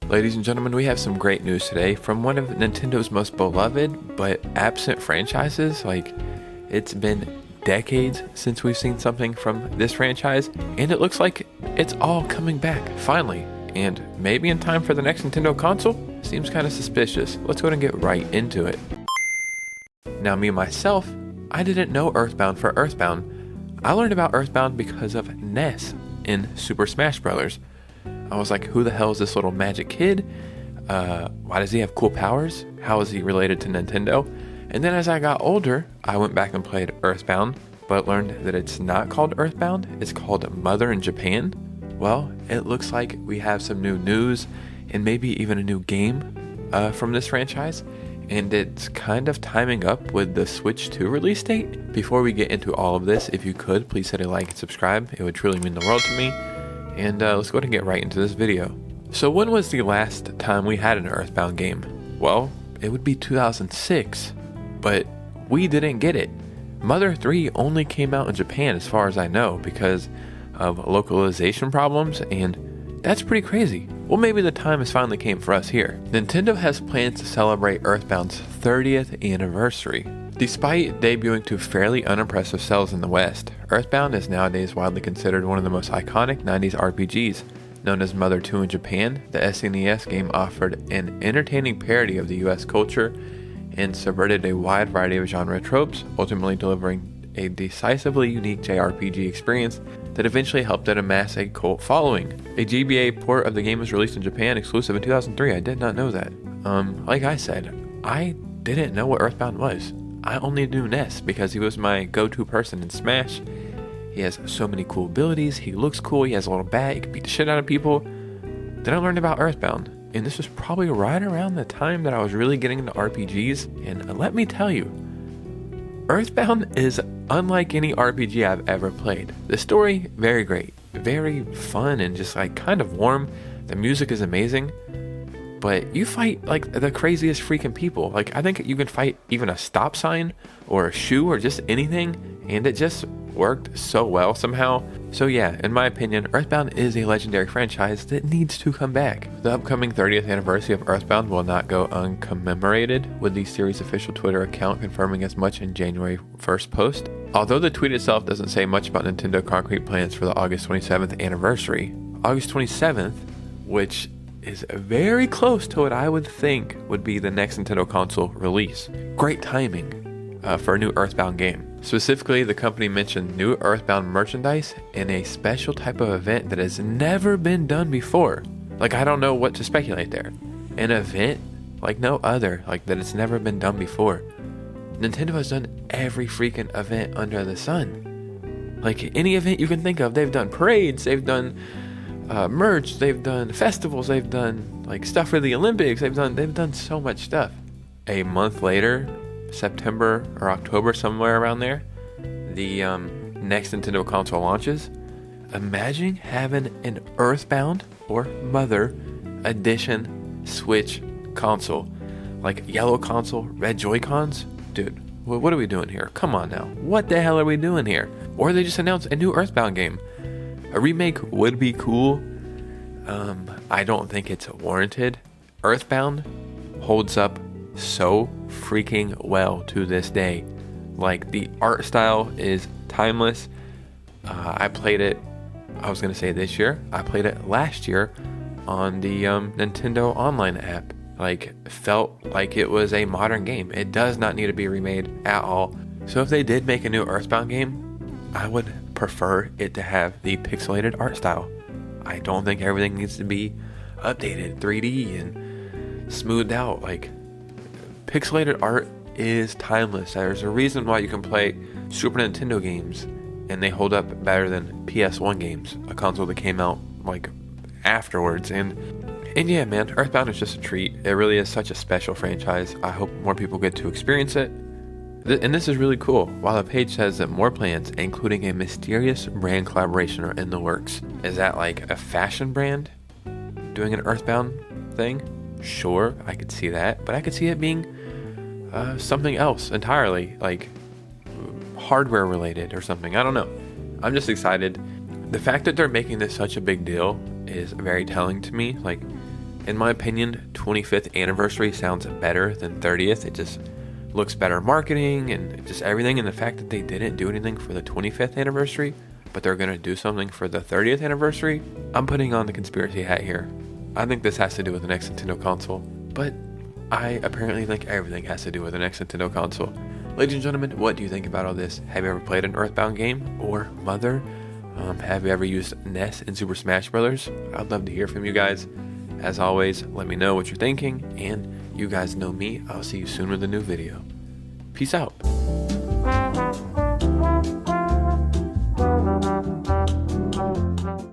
Ladies and gentlemen, we have some great news today from one of Nintendo's most beloved but absent franchises. It's been decades since we've seen something from this franchise, and it looks like it's all coming back, finally. And maybe in time for the next Nintendo console? Seems kind of suspicious. Let's go ahead and get right into it. Now, me myself, I didn't know Earthbound for Earthbound. I learned about Earthbound because of Ness in Super Smash Bros. I was like, who the hell is this little magic kid? Why does he have cool powers? How is he related to Nintendo? And then as I got older, I went back and played Earthbound, but learned that it's not called Earthbound, it's called Mother in Japan. Well, it looks like we have some new news and maybe even a new game from this franchise, and it's kind of timing up with the Switch 2 release date. Before we get into all of this, if you could, please hit a like and subscribe. It would truly mean the world to me. And let's go ahead and get right into this video. So when was the last time we had an Earthbound game? Well, it would be 2006, but we didn't get it. Mother 3 only came out in Japan as far as I know because of localization problems, and that's pretty crazy. Well, maybe the time has finally came for us here. Nintendo has plans to celebrate Earthbound's 30th anniversary. Despite debuting to fairly unimpressive sales in the West, Earthbound is nowadays widely considered one of the most iconic 90s RPGs. Known as Mother 2 in Japan, the SNES game offered an entertaining parody of the US culture and subverted a wide variety of genre tropes, ultimately delivering a decisively unique JRPG experience that eventually helped it amass a cult following. A GBA port of the game was released in Japan exclusive in 2003. I did not know that. Like I said, I didn't know what Earthbound was. I only knew Ness because he was my go-to person in Smash. He has so many cool abilities, he looks cool, he has a little bat, he can beat the shit out of people. Then I learned about Earthbound, and this was probably right around the time that I was really getting into RPGs, and let me tell you, Earthbound is unlike any RPG I've ever played. The story, very great, very fun and just kind of warm. The music is amazing. But you fight the craziest freaking people. I think you can fight even a stop sign or a shoe or just anything, and it just worked so well somehow. So yeah, in my opinion, Earthbound is a legendary franchise that needs to come back. The upcoming 30th anniversary of Earthbound will not go uncommemorated, with the series' official Twitter account confirming as much in January 1st post. Although the tweet itself doesn't say much about Nintendo concrete plans for the August 27th anniversary, August 27th, which is very close to what I would think would be the next Nintendo console release. Great timing for a new Earthbound game. Specifically, the company mentioned new Earthbound merchandise in a special type of event that has never been done before. I don't know what to speculate there. An event like no other, that it's never been done before. Nintendo has done every freaking event under the sun. Any event you can think of, they've done parades, they've done merch, they've done festivals, they've done stuff for the Olympics, they've done so much stuff. A month later, September or October, somewhere around there, the next Nintendo console launches. Imagine having an Earthbound or Mother edition Switch console, yellow console, red Joy-Cons. Dude, what are we doing here? Come on now, what the hell are we doing here? Or they just announced a new Earthbound game. A remake would be cool. I don't think it's warranted. Earthbound holds up so freaking well to this day. The art style is timeless. I played it, I was going to say this year. I played it last year on the Nintendo Online app. Felt like it was a modern game. It does not need to be remade at all. So if they did make a new Earthbound game, I would prefer it to have the pixelated art style. I don't think everything needs to be updated 3D and smoothed out. Pixelated art is timeless. There's a reason why you can play Super Nintendo games and they hold up better than PS1 games, a console that came out afterwards. And yeah, man, Earthbound is just a treat. It really is such a special franchise. I hope more people get to experience it. And this is really cool. While the page says that more plans, including a mysterious brand collaboration, are in the works. Is that a fashion brand doing an Earthbound thing? Sure, I could see that. But I could see it being something else entirely, hardware related or something. I don't know. I'm just excited. The fact that they're making this such a big deal is very telling to me. In my opinion, 25th anniversary sounds better than 30th. It just looks better marketing and just everything. And the fact that they didn't do anything for the 25th anniversary, but they're going to do something for the 30th anniversary, I'm putting on the conspiracy hat here. I think this has to do with the next Nintendo console, but I apparently think everything has to do with the next Nintendo console. Ladies and gentlemen, what do you think about all this? Have you ever played an Earthbound game or Mother? Have you ever used NES in Super Smash Bros? I'd love to hear from you guys. As always, let me know what you're thinking, and you guys know me. I'll see you soon with a new video. Peace out.